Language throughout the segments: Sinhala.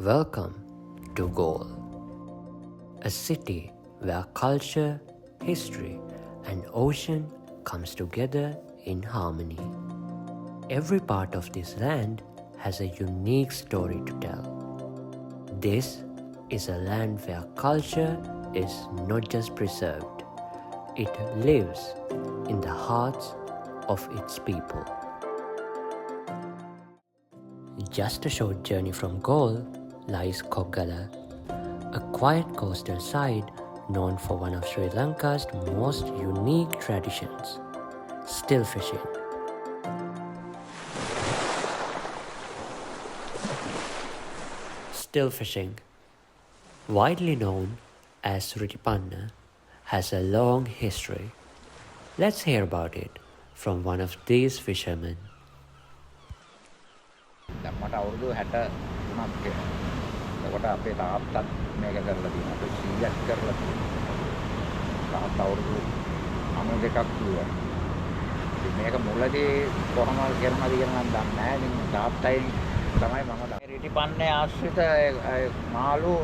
Welcome to Galle, a city where culture, history, and ocean comes together in harmony. Every part of this land has a unique story to tell. This is a land where culture is not just preserved, it lives in the hearts of its people. Just a short journey from Galle lies Koggala, a quiet coastal side known for one of Sri Lanka's most unique traditions, still fishing. Still fishing, widely known as Ritipanna, has a long history. Let's hear about it from one of these fishermen. දැන් මට අවුරුදු 63ක් වෙනවා. එතකොට අපේ තාත්තත් මේක කරලා තියෙනවා. අපේ 100ක් කරලා තියෙනවා. තාත්තා අවුරුදු 92ක් දුවා. ඉතින් මේක මුලදී කොහොමද කරනවද කියලා මම දන්නේ නැහැ. ඉතින් තාත්තයි තමයි මම දන්නේ. රිටිපන්නේ ආශ්‍රිත මාළු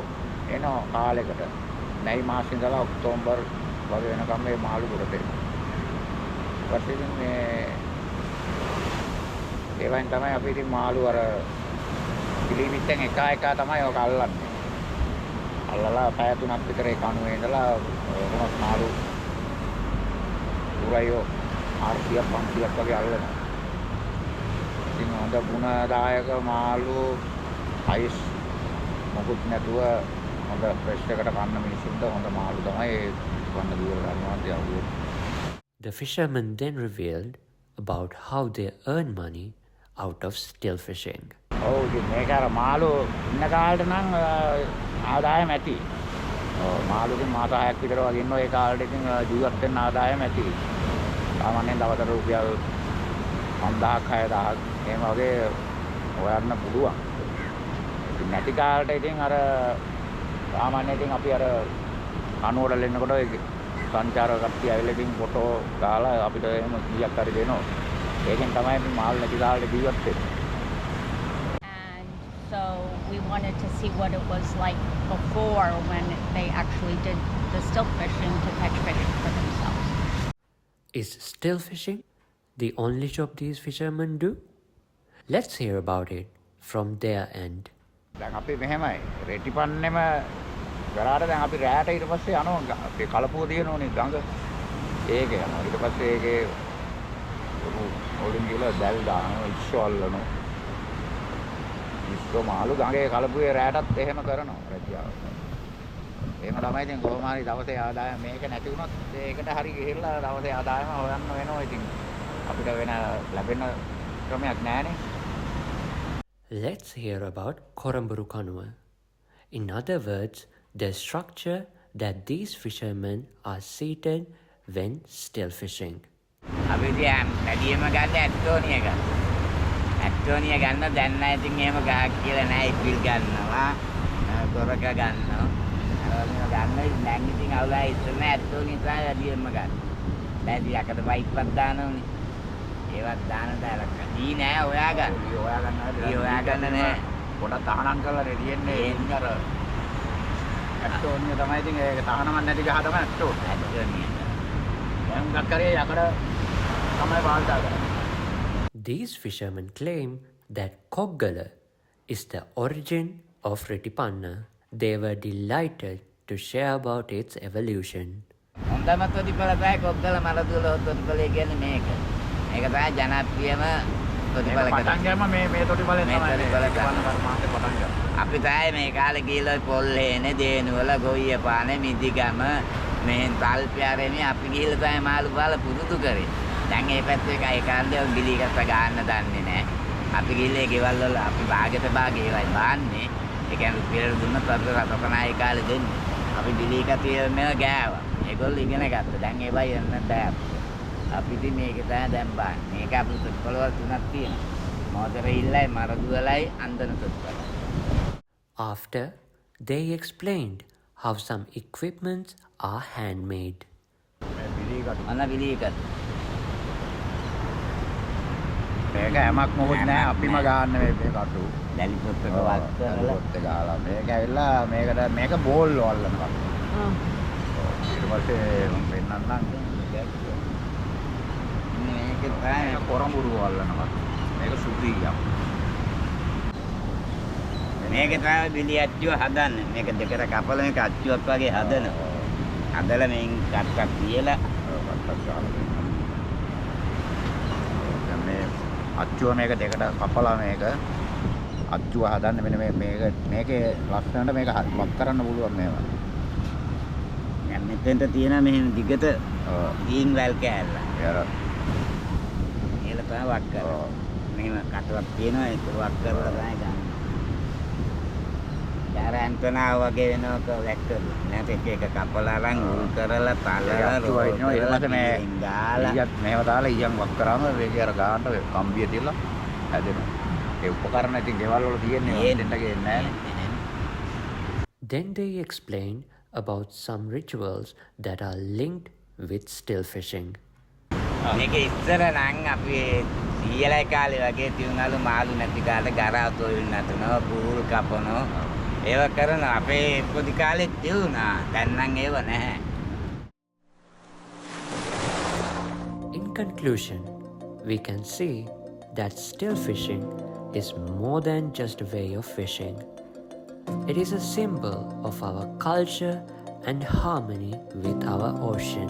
එන කාලයකට මැයි මාසෙ ඉඳලා ඔක්තෝබර් වගේ වෙනකම් මේ මාළු ගොඩට එනවා. ඊපස්සේ ඉතින් මේ ඒවෙන් තමයි අපි ඉතින් මාළු අර පිළිමිත්තෙන් එක තමයි ඔක අල්ලන්නේ. අල්ලලා පැය 3ක් විතර ඒ කණුවේ ඉඳලා කොහොමද මාළු උරයෝ 400ක් 500ක් වගේ අල්ලනවා. ඉතින් හොඳ ගුණදායක මාළු අයිස් මොකුත් නැතුව හොඳ ෆ්‍රෙෂ් එකට කන්න මිනිස්සුන්ට හොඳ මාළු තමයි වන්න දුර ගන්නවා තියවුවේ. The fishermen then revealed about how they earn money out of still fishing. ඔව් ඉතින් මේක අර මාළු ඉන්න කාලේට නම් ආදායම ඇති. ඔව් මාළුකින් මාස 6ක් විතර වගේ ඉන්නවා ඒ කාලේට ඉතින් ජීවත් වෙන්න ආදායම ඇති. සාමාන්‍යයෙන් දවසට රුපියල් 5000ක් 6000ක් එහෙම වගේ හොයන්න පුළුවන්. ඉතින් නැති කාලේට ඉතින් අර සාමාන්‍යයෙන් ඉතින් අපි අර කනුවල එන්නකොට සංචාරක කට්ටිය ඇවිල්ලා ඉතින් ෆොටෝ දාලා අපිට එහෙම 100ක් හරි දෙනවා. ඒකෙන් තමයි අපි මාළු නැති කාලේට ජීවත් වෙන්නේ. So we wanted to see what it was like before when they actually did the still fishing to catch fish for themselves. Is still fishing the only job these fishermen do? Let's hear about it from their end. දැන් අපි මෙහෙමයි රෙටිපන්නෙම කරාට දැන් අපි රැයට ඊට පස්සේ යනවා අපේ කලපුව දිනනෝනේ ගඟ ඒක යනවා ඊට පස්සේ ඒකේ ඔලින් ගිහලා දැල් දානවා ඉස්සෝ අල්ලනවා ඉස්සෝ මාළු ගඟේ කලපුවේ රැයටත් එහෙම කරනවා රැකියාව. එහෙම තමයි ඉතින් කොහොම හරි දවසේ ආදායම මේක නැති වුණොත් ඒකට හරි ගිහිල්ලා දවසේ ආදායම හොයන්න වෙනවා ඉතින් අපිට වෙන ලැබෙන ක්‍රමයක් නැහැනේ. Let's hear about Koramburu Kanuwa. In other words, the structure that these fishermen are seated when still fishing. අපි දැන් වැඩිම ගන්න ඇට්ටෝනිය ගන්න. ඇට්ටෝනිය ගන්න දැන් නැහැ ඉතින් එහෙම ගහක් කියලා නැහැ ඉපිල් ගන්නවා. ගොරක ගන්නවා. ගන්න දැන් ඉතින් අවුලා ඉස්සෙල්ලා ඇට්ටෝනිය තමයි වැඩිම ගන්න. දැන් යකට වයිප්පක් දානවනේ. ඒවත් දාන දාලා දී නෑ ඔයා ගන්න. ඔයා ගන්න ඔයා ගන්න නෑ. පොඩ තහනම් කරලා රෙඩි වෙන්නේ එන්නේ අර ඇට්ටෝනිය තමයි ඉතින් ඒක තහනමක් නැති ගහ තමයි ඇට්ටෝනිය. දැන් ගක්කරේ යකඩ තමයි වාල්දා කරන්නේ. These fishermen claim that Koggala is the origin of Ritipanna. They were delighted to share about its evolution. හොඳම තොටිපළ තමයි කොග්ගල මලදුල තොටිපළේ කියන්නේ මේක. මේක තමයි ජනප්‍රියම තොටිපළ කරන්නේ. පටන් ගෑම මේ තොටිපළෙන් තමයි තොටිපළ කර්මාන්තේ පටන් ගන්න. අපි තමයි මේ කාලේ ගිහලා පොල්ලේනේ දේනුවල ගොයිය පානේ මිදිගම මෙහෙන් තල්පියාරේනේ අපි ගිහලා තමයි මාළු බාල පුරුදු කරේ. දැන් මේ පැත්තේ ඒ කාන්දේ ගිලීගත්ත ගන්න දන්නේ නැහැ. අපි ගිහලා ඒ ගෙවල් වල අපි භාගෙට භාගේ ඒවයි බාන්නේ. ඒ කියන්නේ රුපියල් දුන්නත් අපිට රටකනා ඒ කාලේ දෙන්නේ. අපි ගිලීගතියම ගෑවා. ඒගොල්ලෝ ඉගෙන ගත්තා. දැන් ඒවයි යන්න බෑ. අපි ඉතින් මේක තමයි දැන් බාන්නේ. මේක අපිට තොට්පළවල් තුනක් තියෙනවා. මොදර ඉල්ලයි මරදුවලයි අන්දන තොට්පළ. After, they explained how some equipments are handmade. අන්න විලීකට. මේක හැමක් මොකුත් නෑ අපිම ගන්න මේ කටු. දැලි පොත්තක වත් කරලා පොත් ගාලා මේක ඇවිල්ලා මේක බෝල් වල්ලනවා. ඊට පස්සේ මම පෙන්නන්නම් මේක තමයි කොරඹුරු වල්ලනවා. මේක සුදීයක්. මේක තමයි බිලි අච්චුව හදන්නේ. මේක දෙකට කපලා මේක අච්චුවක් වගේ හදනවා. හදලා මේන් කට්ටක් තියලා කට්ටක් ගාලා දැන් මේ අච්චුව මේක දෙකට කපලා මේක අච්චුව හදන්න මෙන්න මේකේ ලස්සනට මේක වක් කරන්න පුළුවන් මේවා. දැන් මෙතෙන්ට තියෙන මෙහෙම දිගට දීන් වැල් කෑල්ල. ඒ අර ඒල තමයි වක් කරන්නේ. මෙහෙම කටවක් තියෙනවා ඒක වක් කරලා තමයි ගන්න. යාරන්තනා වගේ වෙනවක වැක්කල. නැත්නම් එක එක කපලා අරන් උල් කරලා තලලා අච්චුව ඉන්නවා ඊට පස්සේ මේ ගාලා ඊයත් මේව දාලා ඊයන් වක් කරාම මේකේ අර ගානට කම්බිය තියලා හැදෙනවා. ඒ උපකරණ ඉතින් ගෙවල් වල තියෙන්නේ දෙන්නට ගේන්නේ නැහැ. Then they explain about some rituals that are linked with still fishing. මේක ඉස්සර නම් අපි සීයලයි කාලේ වගේ තියුණලු මාළු නැති කාලේ ගරාතෝ වෙන්නතනවා බූල් කපනවා ඒව කරන අපේ පොඩි කාලේ තියුණා දැන් නම් ඒව නැහැ. In conclusion, we can see that still fishing is more than just a way of fishing. It is a symbol of our culture and harmony with our ocean.